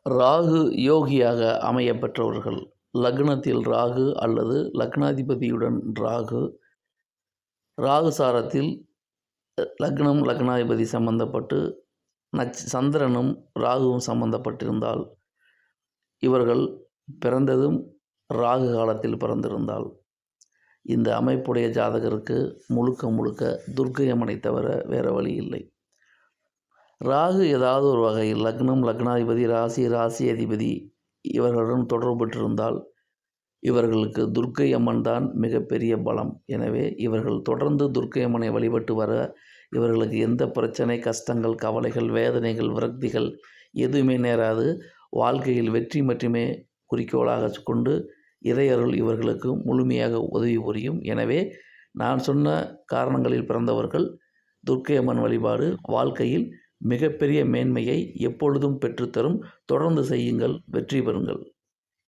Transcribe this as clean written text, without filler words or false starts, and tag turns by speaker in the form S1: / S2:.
S1: ராகு யோகியாக அமைய பெற்றவர்கள், லக்னத்தில் ராகு அல்லது லக்னாதிபதியுடன் ராகு, ராகு சாரத்தில் லக்னம் லக்னாதிபதி சம்பந்தப்பட்டு சந்திரனும் ராகுவும் சம்பந்தப்பட்டிருந்தால், இவர்கள் பிறந்ததும் ராகு காலத்தில் பிறந்திருந்தால், இந்த அமைப்புடைய ஜாதகருக்கு முழுக்க முழுக்க துர்க்கை அம்மனை தவிர வேறு வழி இல்லை. ராகு ஏதாவது ஒரு வகையில் லக்னம் லக்னாதிபதி ராசி அதிபதி இவர்களுடன் தொடர்பு பெற்றிருந்தால் இவர்களுக்கு துர்க்கை அம்மன் தான் மிகப்பெரிய பலம். எனவே இவர்கள் தொடர்ந்து துர்க்கை அம்மனை வழிபட்டு வர இவர்களுக்கு எந்த பிரச்சனை, கஷ்டங்கள், கவலைகள், வேதனைகள், விரக்திகள் எதுவுமே நேராது. வாழ்க்கையில் வெற்றி மட்டுமே குறிக்கோளாக கொண்டு இறையருள் இவர்களுக்கு முழுமையாக உதவி புரியும். எனவே நான் சொன்ன காரணங்களில் பிறந்தவர்கள் துர்க்கை அம்மன் வழிபாடு வாழ்க்கையில் மிகப்பெரிய மேன்மையை எப்பொழுதும் பெற்றுத்தரும். தொடர்ந்து செய்யுங்கள், வெற்றி பெறுங்கள்.